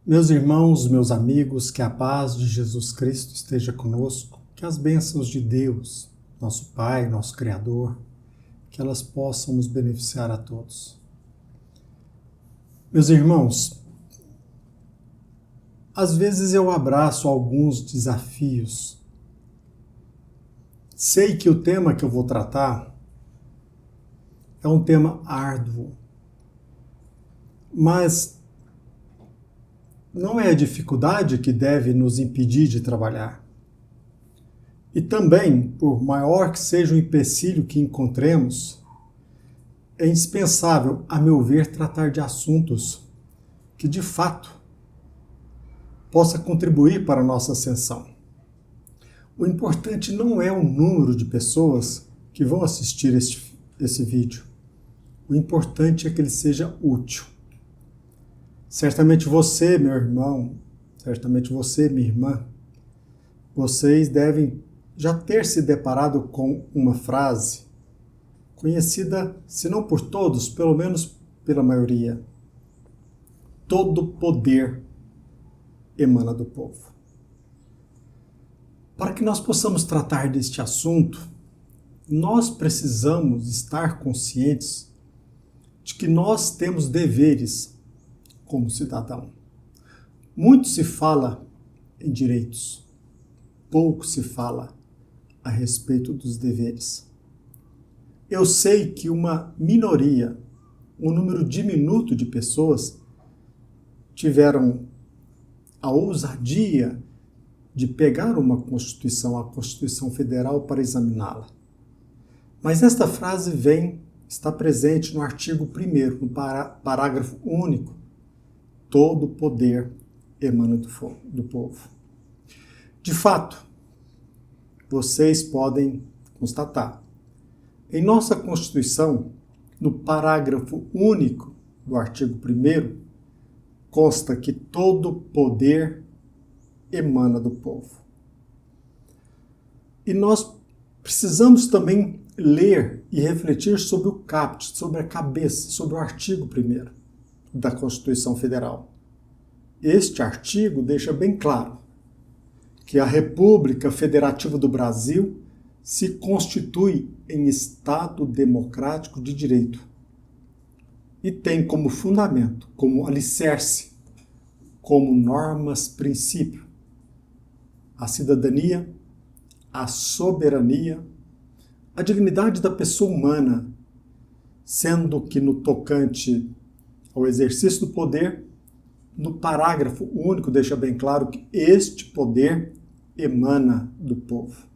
Meus irmãos, meus amigos, que a paz de Jesus Cristo esteja conosco, que as bênçãos de Deus, nosso Pai, nosso Criador, que elas possam nos beneficiar a todos. Meus irmãos, às vezes eu abraço alguns desafios. Sei que o tema que eu vou tratar é um tema árduo, mas não é a dificuldade que deve nos impedir de trabalhar. E também, por maior que seja o empecilho que encontremos, é indispensável, a meu ver, tratar de assuntos que, de fato, possa contribuir para a nossa ascensão. O importante não é o número de pessoas que vão assistir esse vídeo. O importante é que ele seja útil. Certamente você, meu irmão, certamente você, minha irmã, vocês devem já ter se deparado com uma frase conhecida, se não por todos, pelo menos pela maioria. Todo poder emana do povo. Para que nós possamos tratar deste assunto, nós precisamos estar conscientes de que nós temos deveres como cidadão. Muito se fala em direitos, pouco se fala a respeito dos deveres. Eu sei que uma minoria, um número diminuto de pessoas tiveram a ousadia de pegar uma Constituição, a Constituição Federal, para examiná-la. Mas esta frase está presente no artigo 1º, no parágrafo único. Todo poder emana do povo. De fato, vocês podem constatar, em nossa Constituição, no parágrafo único do artigo 1º, consta que todo poder emana do povo. E nós precisamos também ler e refletir sobre o caput, sobre a cabeça, sobre o artigo 1º da Constituição Federal. Este artigo deixa bem claro que a República Federativa do Brasil se constitui em Estado democrático de direito e tem como fundamento, como alicerce, como normas princípio, a cidadania, a soberania, a dignidade da pessoa humana, sendo que no tocante ao exercício do poder, no parágrafo único deixa bem claro que este poder emana do povo.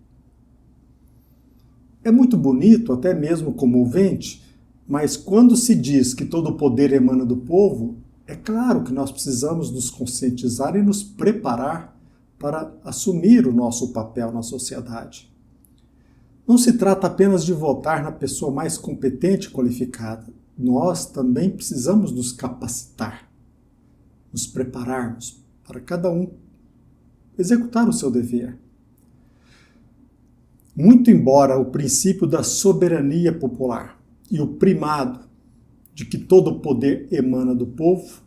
É muito bonito, até mesmo comovente, mas quando se diz que todo poder emana do povo, é claro que nós precisamos nos conscientizar e nos preparar para assumir o nosso papel na sociedade. Não se trata apenas de votar na pessoa mais competente e qualificada. Nós também precisamos nos capacitar, nos prepararmos para cada um executar o seu dever. Muito embora o princípio da soberania popular e o primado de que todo poder emana do povo,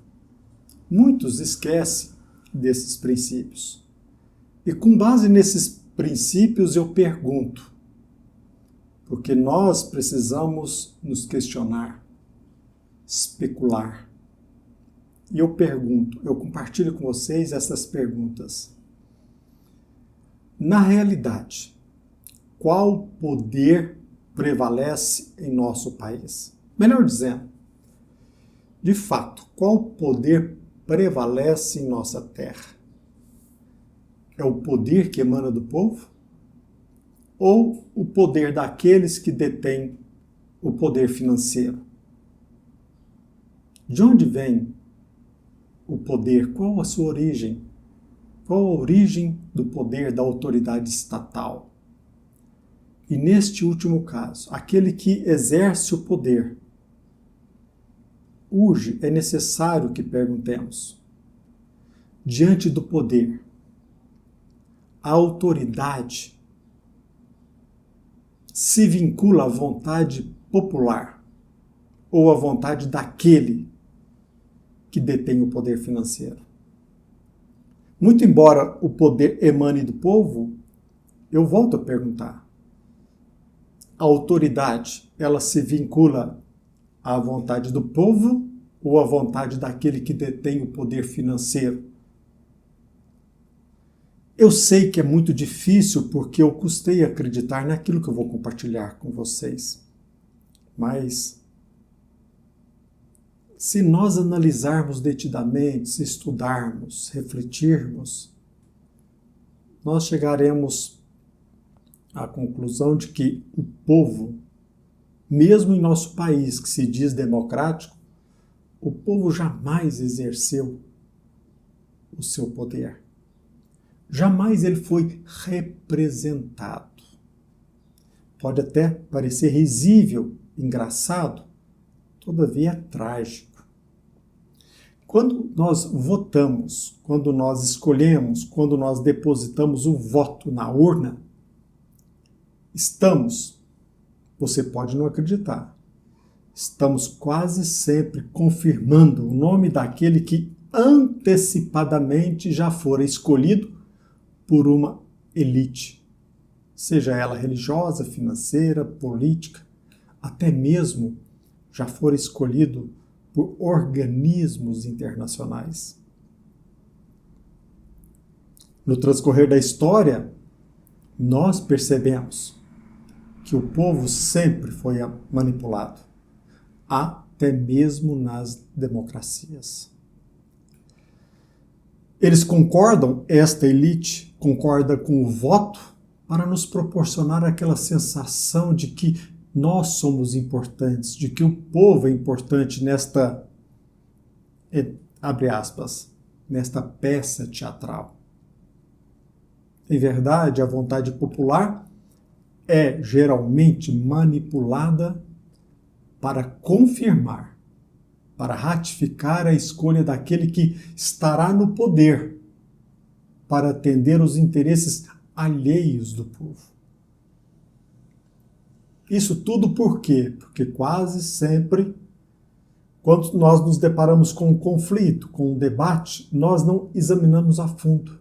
muitos esquecem desses princípios. E com base nesses princípios eu pergunto, porque nós precisamos nos questionar, especular. E eu pergunto, eu compartilho com vocês essas perguntas. Na realidade, qual poder prevalece em nosso país? Melhor dizendo, de fato, qual poder prevalece em nossa terra? É o poder que emana do povo? Ou o poder daqueles que detêm o poder financeiro? De onde vem o poder? Qual a sua origem? Qual a origem do poder da autoridade estatal? E neste último caso, aquele que exerce o poder, Hoje é necessário que perguntemos: diante do poder, a autoridade se vincula à vontade popular ou à vontade daquele que detém o poder financeiro? Muito embora o poder emane do povo, eu volto a perguntar: a autoridade, ela se vincula à vontade do povo ou à vontade daquele que detém o poder financeiro? Eu sei que é muito difícil porque eu custei acreditar naquilo que eu vou compartilhar com vocês. Mas se nós analisarmos detidamente, se estudarmos, refletirmos, nós chegaremos à conclusão de que o povo, mesmo em nosso país que se diz democrático, o povo jamais exerceu o seu poder. Jamais ele foi representado. Pode até parecer risível, engraçado, todavia é trágico. Quando nós votamos, quando nós escolhemos, quando nós depositamos o voto na urna, você pode não acreditar, estamos quase sempre confirmando o nome daquele que antecipadamente já fora escolhido por uma elite, seja ela religiosa, financeira, política, até mesmo já fora escolhido por organismos internacionais. No transcorrer da história, nós percebemos que o povo sempre foi manipulado, até mesmo nas democracias. Eles concordam, esta elite concorda com o voto para nos proporcionar aquela sensação de que nós somos importantes, de que o povo é importante nesta, abre aspas, nesta peça teatral. Em verdade, a vontade popular é geralmente manipulada para confirmar, para ratificar a escolha daquele que estará no poder para atender os interesses alheios do povo. Isso tudo por quê? Porque quase sempre, quando nós nos deparamos com um conflito, com um debate, nós não examinamos a fundo.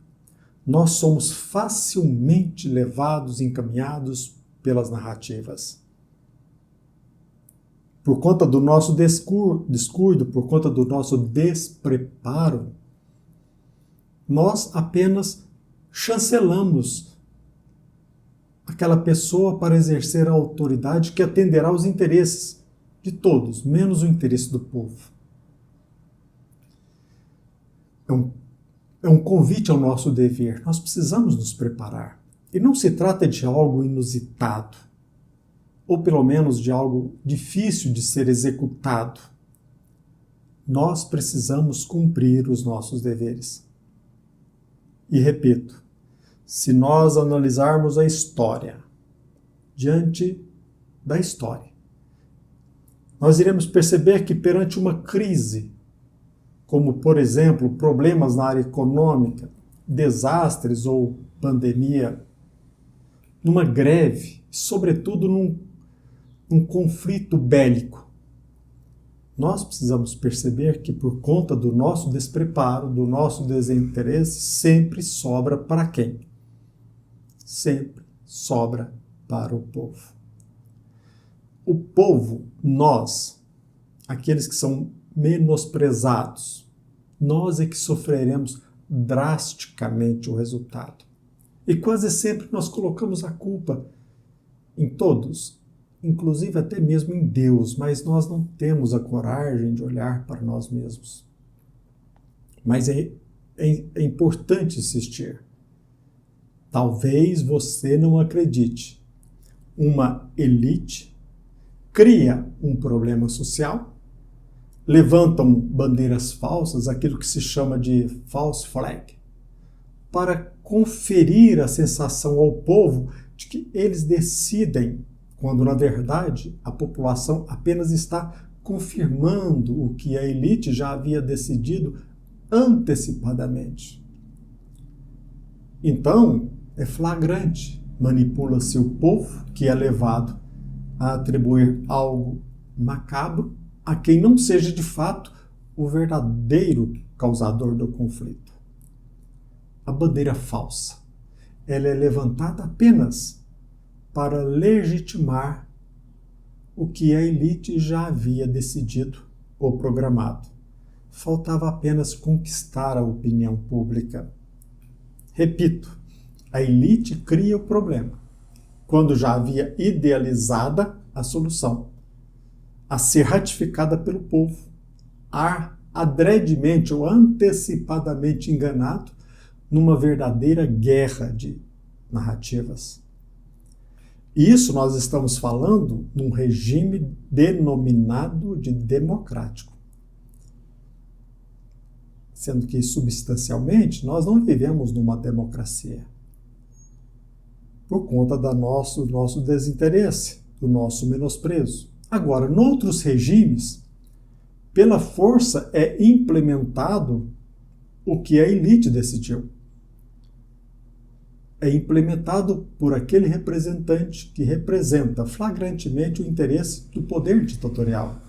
Nós somos facilmente levados, encaminhados pelas narrativas. Por conta do nosso descuido, por conta do nosso despreparo, nós apenas chancelamos aquela pessoa para exercer a autoridade que atenderá aos interesses de todos, menos o interesse do povo. É um convite ao nosso dever. Nós precisamos nos preparar. E não se trata de algo inusitado, ou pelo menos de algo difícil de ser executado. Nós precisamos cumprir os nossos deveres. E repito, se nós analisarmos a história, diante da história, nós iremos perceber que perante uma crise, como, por exemplo, problemas na área econômica, desastres ou pandemia, numa greve, sobretudo num conflito bélico, nós precisamos perceber que por conta do nosso despreparo, do nosso desinteresse, sempre sobra para quem? Sempre sobra para o povo. O povo, nós, aqueles que são menosprezados, nós é que sofreremos drasticamente o resultado. E quase sempre nós colocamos a culpa em todos, inclusive até mesmo em Deus, mas nós não temos a coragem de olhar para nós mesmos. Mas é importante insistir. Talvez você não acredite. Uma elite cria um problema social, levantam bandeiras falsas, aquilo que se chama de false flag, para conferir a sensação ao povo de que eles decidem, quando na verdade a população apenas está confirmando o que a elite já havia decidido antecipadamente. Então, é flagrante, manipula-se o povo, que é levado a atribuir algo macabro a quem não seja de fato o verdadeiro causador do conflito. A bandeira falsa, ela é levantada apenas para legitimar o que a elite já havia decidido ou programado. Faltava apenas conquistar a opinião pública. Repito, a elite cria o problema, quando já havia idealizada a solução, a ser ratificada pelo povo, adredemente ou antecipadamente enganado numa verdadeira guerra de narrativas. Isso nós estamos falando num regime denominado de democrático. Sendo que, substancialmente, nós não vivemos numa democracia. Por conta do nosso desinteresse, do nosso menosprezo. Agora, noutros regimes, pela força é implementado o que a elite decidiu. É implementado por aquele representante que representa flagrantemente o interesse do poder ditatorial.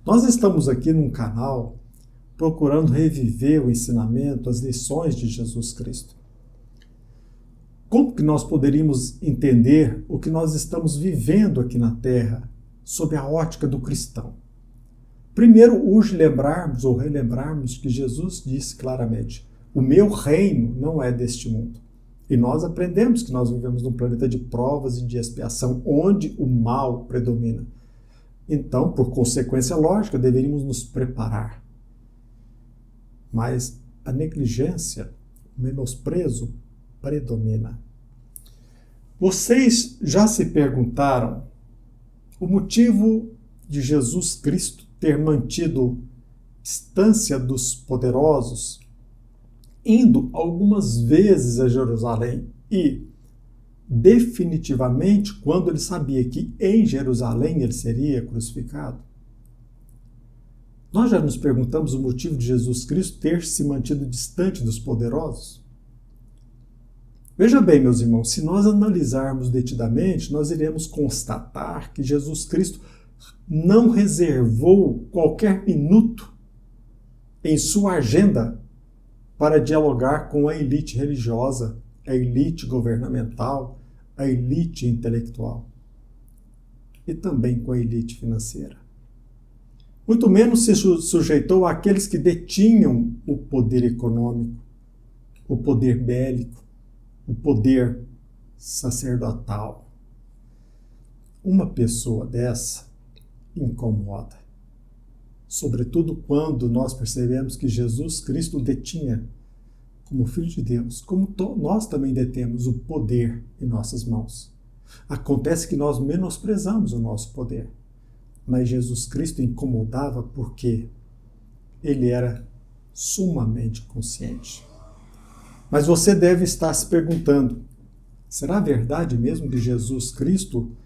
Nós estamos aqui num canal procurando reviver o ensinamento, as lições de Jesus Cristo. Como que nós poderíamos entender o que nós estamos vivendo aqui na Terra sob a ótica do cristão? Primeiro, urge lembrarmos ou relembrarmos que Jesus disse claramente: o meu reino não é deste mundo. E nós aprendemos que nós vivemos num planeta de provas e de expiação, onde o mal predomina. Então, por consequência lógica, deveríamos nos preparar. Mas a negligência, o menosprezo, predomina. Vocês já se perguntaram o motivo de Jesus Cristo ter mantido distância dos poderosos, indo algumas vezes a Jerusalém e, definitivamente, quando ele sabia que em Jerusalém ele seria crucificado? Nós já nos perguntamos o motivo de Jesus Cristo ter se mantido distante dos poderosos? Veja bem, meus irmãos, se nós analisarmos detidamente, nós iremos constatar que Jesus Cristo não reservou qualquer minuto em sua agenda para dialogar com a elite religiosa, a elite governamental, a elite intelectual e também com a elite financeira. Muito menos se sujeitou àqueles que detinham o poder econômico, o poder bélico, o poder sacerdotal. Uma pessoa dessa incomoda, sobretudo quando nós percebemos que Jesus Cristo detinha, como Filho de Deus, como nós também detemos o poder em nossas mãos. Acontece que nós menosprezamos o nosso poder, mas Jesus Cristo incomodava porque ele era sumamente consciente. Mas você deve estar se perguntando, será verdade mesmo que Jesus Cristo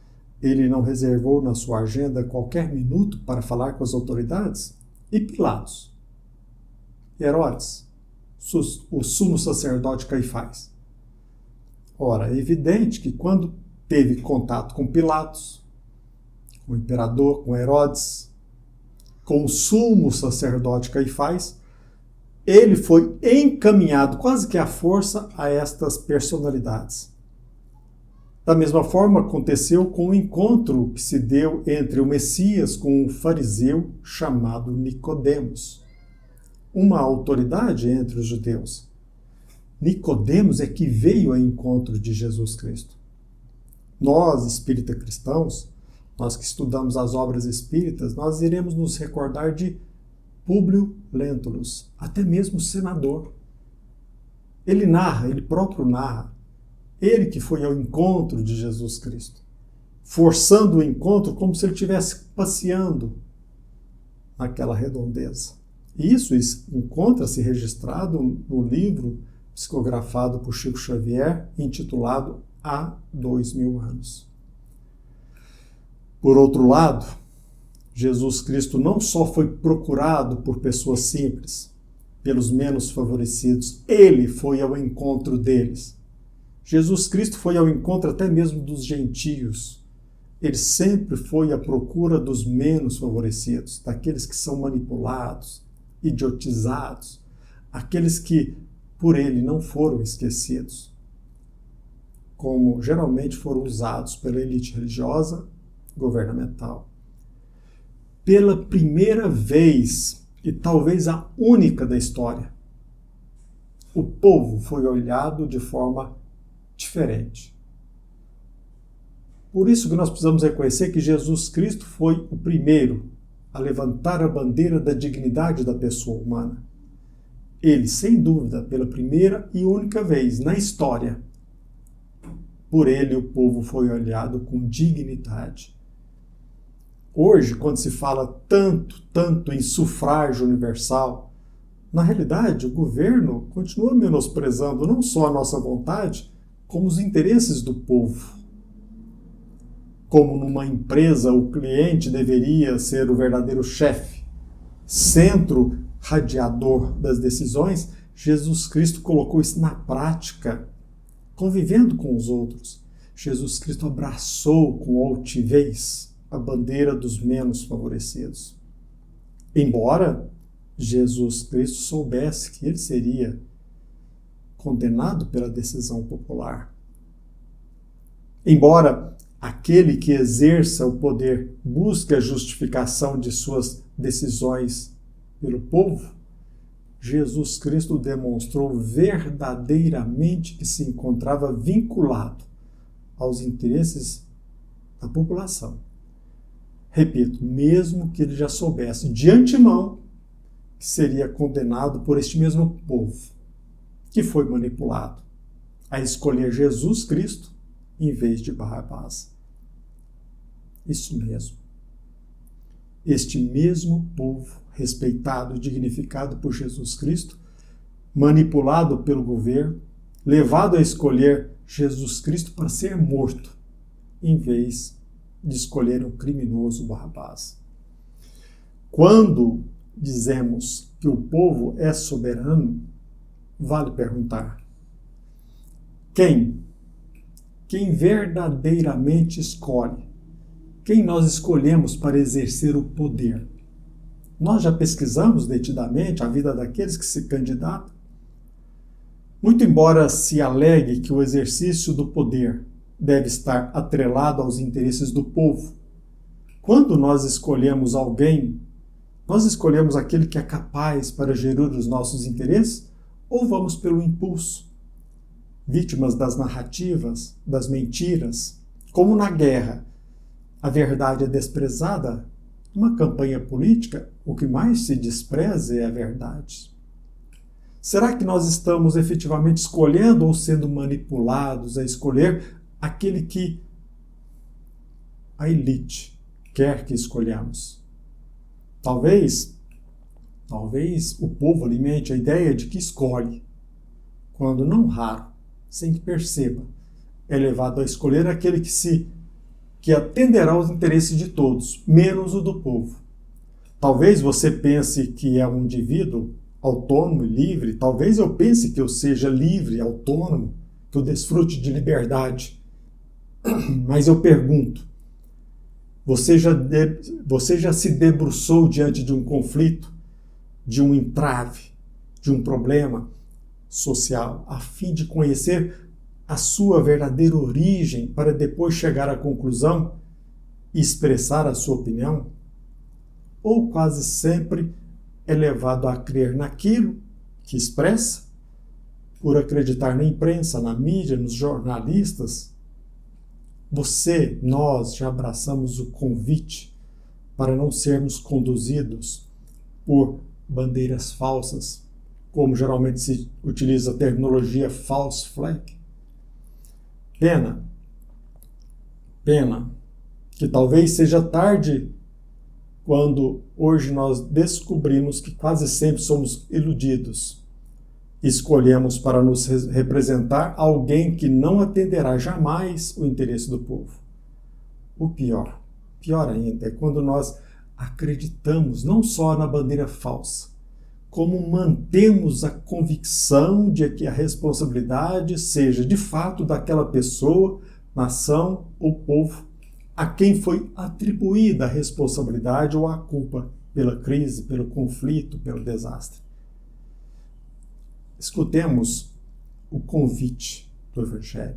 ele não reservou na sua agenda qualquer minuto para falar com as autoridades? E Pilatos? Herodes? O sumo sacerdote Caifás? Ora, é evidente que quando teve contato com Pilatos, com o imperador, com Herodes, com o sumo sacerdote Caifás, ele foi encaminhado quase que à força a estas personalidades. Da mesma forma, aconteceu com o encontro que se deu entre o Messias com um fariseu chamado Nicodemos, uma autoridade entre os judeus. Nicodemos é que veio ao encontro de Jesus Cristo. Nós, espírita cristãos, nós que estudamos as obras espíritas, nós iremos nos recordar de Públio Lentulus, até mesmo senador. Ele próprio narra, ele que foi ao encontro de Jesus Cristo, forçando o encontro como se ele estivesse passeando naquela redondeza. E isso encontra-se registrado no livro psicografado por Chico Xavier, intitulado Há 2000 anos. Por outro lado, Jesus Cristo não só foi procurado por pessoas simples, pelos menos favorecidos, ele foi ao encontro deles. Jesus Cristo foi ao encontro até mesmo dos gentios. Ele sempre foi à procura dos menos favorecidos, daqueles que são manipulados, idiotizados, aqueles que por ele não foram esquecidos, como geralmente foram usados pela elite religiosa governamental. Pela primeira vez, e talvez a única da história, o povo foi olhado de forma diferente. Por isso que nós precisamos reconhecer que Jesus Cristo foi o primeiro a levantar a bandeira da dignidade da pessoa humana. Ele, sem dúvida, pela primeira e única vez na história, por ele o povo foi olhado com dignidade. Hoje, quando se fala tanto em sufrágio universal, na realidade o governo continua menosprezando não só a nossa vontade, como os interesses do povo. Como numa empresa o cliente deveria ser o verdadeiro chefe, centro radiador das decisões, Jesus Cristo colocou isso na prática, convivendo com os outros. Jesus Cristo abraçou com altivez a bandeira dos menos favorecidos. Embora Jesus Cristo soubesse que ele seria condenado pela decisão popular. Embora aquele que exerça o poder busque a justificação de suas decisões pelo povo, Jesus Cristo demonstrou verdadeiramente que se encontrava vinculado aos interesses da população. Repito, mesmo que ele já soubesse de antemão que seria condenado por este mesmo povo, que foi manipulado a escolher Jesus Cristo em vez de Barrabás. Isso mesmo. Este mesmo povo, respeitado e dignificado por Jesus Cristo, manipulado pelo governo, levado a escolher Jesus Cristo para ser morto, em vez de escolher um criminoso Barrabás. Quando dizemos que o povo é soberano, vale perguntar: quem verdadeiramente escolhe? Quem nós escolhemos para exercer o poder? Nós já pesquisamos detidamente a vida daqueles que se candidatam? Muito embora se alegue que o exercício do poder deve estar atrelado aos interesses do povo, quando nós escolhemos alguém, nós escolhemos aquele que é capaz para gerir os nossos interesses ou vamos pelo impulso? Vítimas das narrativas, das mentiras, como na guerra, a verdade é desprezada. Numa campanha política, o que mais se despreza é a verdade. Será que nós estamos efetivamente escolhendo ou sendo manipulados a escolher aquele que a elite quer que escolhamos? Talvez o povo alimente a ideia de que escolhe, quando não raro, sem que perceba, é levado a escolher aquele que atenderá aos interesses de todos, menos o do povo. Talvez você pense que é um indivíduo autônomo e livre, talvez eu pense que eu seja livre, autônomo, que eu desfrute de liberdade. Mas eu pergunto, você já se debruçou diante de um conflito, de um entrave, de um problema social, a fim de conhecer a sua verdadeira origem para depois chegar à conclusão e expressar a sua opinião? Ou quase sempre é levado a crer naquilo que expressa, por acreditar na imprensa, na mídia, nos jornalistas? Nós já abraçamos o convite para não sermos conduzidos por bandeiras falsas, como geralmente se utiliza a terminologia false flag. Pena que talvez seja tarde quando hoje nós descobrimos que quase sempre somos iludidos. Escolhemos para nos representar alguém que não atenderá jamais o interesse do povo. O pior ainda, é quando nós acreditamos não só na bandeira falsa, como mantemos a convicção de que a responsabilidade seja de fato daquela pessoa, nação ou povo a quem foi atribuída a responsabilidade ou a culpa pela crise, pelo conflito, pelo desastre. Escutemos o convite do Evangelho.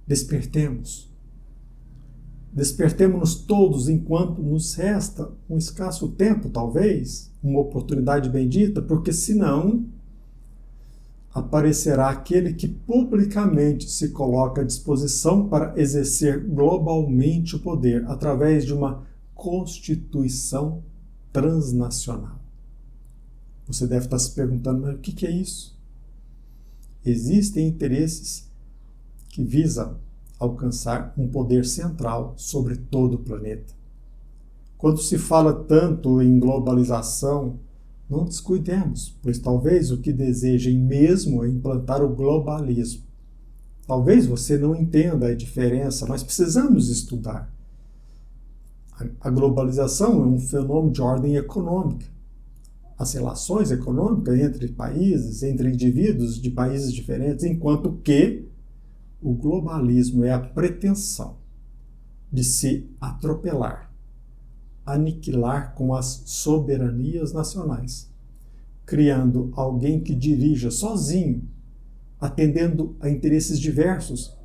Despertemo-nos todos enquanto nos resta um escasso tempo, talvez, uma oportunidade bendita, porque senão aparecerá aquele que publicamente se coloca à disposição para exercer globalmente o poder através de uma constituição transnacional. Você deve estar se perguntando, mas o que é isso? Existem interesses que visam alcançar um poder central sobre todo o planeta. Quando se fala tanto em globalização, não descuidemos, pois talvez o que desejem mesmo é implantar o globalismo. Talvez você não entenda a diferença, mas precisamos estudar. A globalização é um fenômeno de ordem econômica. As relações econômicas entre países, entre indivíduos de países diferentes, enquanto que o globalismo é a pretensão de se atropelar, aniquilar com as soberanias nacionais, criando alguém que dirija sozinho, atendendo a interesses diversos,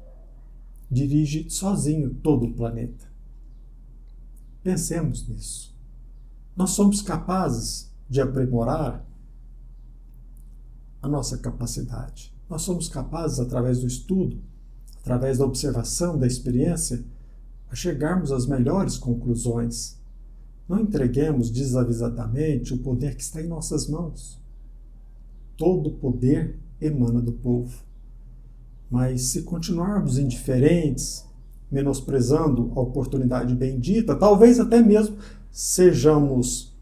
dirige sozinho todo o planeta. Pensemos nisso. Nós somos capazes de aprimorar a nossa capacidade. Nós somos capazes, através do estudo, através da observação, da experiência, a chegarmos às melhores conclusões. Não entreguemos desavisadamente o poder que está em nossas mãos. Todo o poder emana do povo. Mas se continuarmos indiferentes, menosprezando a oportunidade bendita, talvez até mesmo sejamos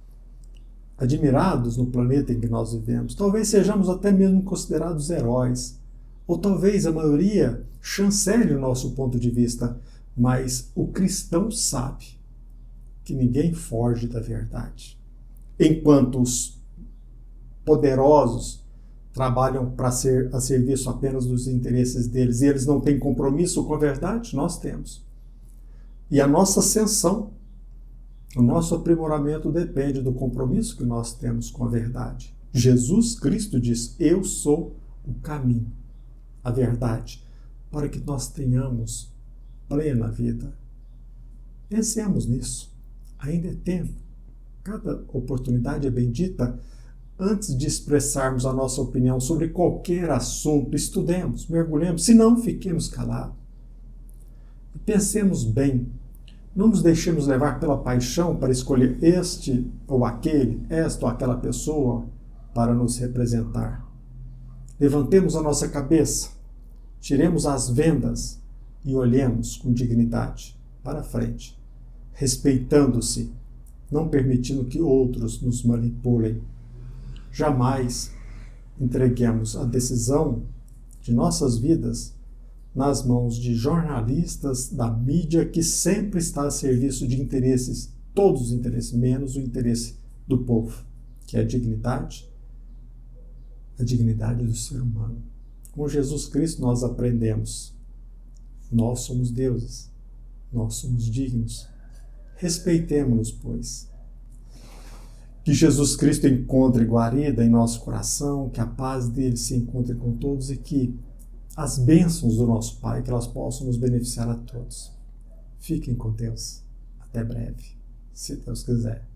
admirados no planeta em que nós vivemos. Talvez sejamos até mesmo considerados heróis. Ou talvez a maioria chancele o nosso ponto de vista. Mas o cristão sabe que ninguém foge da verdade. Enquanto os poderosos trabalham a serviço apenas dos interesses deles e eles não têm compromisso com a verdade, nós temos. E a nossa ascensão, o nosso aprimoramento depende do compromisso que nós temos com a verdade. Jesus Cristo diz: eu sou o caminho, a verdade, para que nós tenhamos plena vida. Pensemos nisso. Ainda é tempo. Cada oportunidade é bendita. Antes de expressarmos a nossa opinião sobre qualquer assunto, estudemos, mergulhemos, se não, fiquemos calados. E pensemos bem. Não nos deixemos levar pela paixão para escolher este ou aquele, esta ou aquela pessoa para nos representar. Levantemos a nossa cabeça, tiremos as vendas e olhemos com dignidade para frente, respeitando-se, não permitindo que outros nos manipulem. Jamais entreguemos a decisão de nossas vidas nas mãos de jornalistas da mídia que sempre está a serviço de interesses, todos os interesses, menos o interesse do povo, que é a dignidade do ser humano. Com Jesus Cristo nós aprendemos. Nós somos deuses, nós somos dignos. Respeitemo-nos, pois. Que Jesus Cristo encontre guarida em nosso coração, que a paz dele se encontre com todos e que as bênçãos do nosso Pai, que elas possam nos beneficiar a todos. Fiquem com Deus. Até breve, se Deus quiser.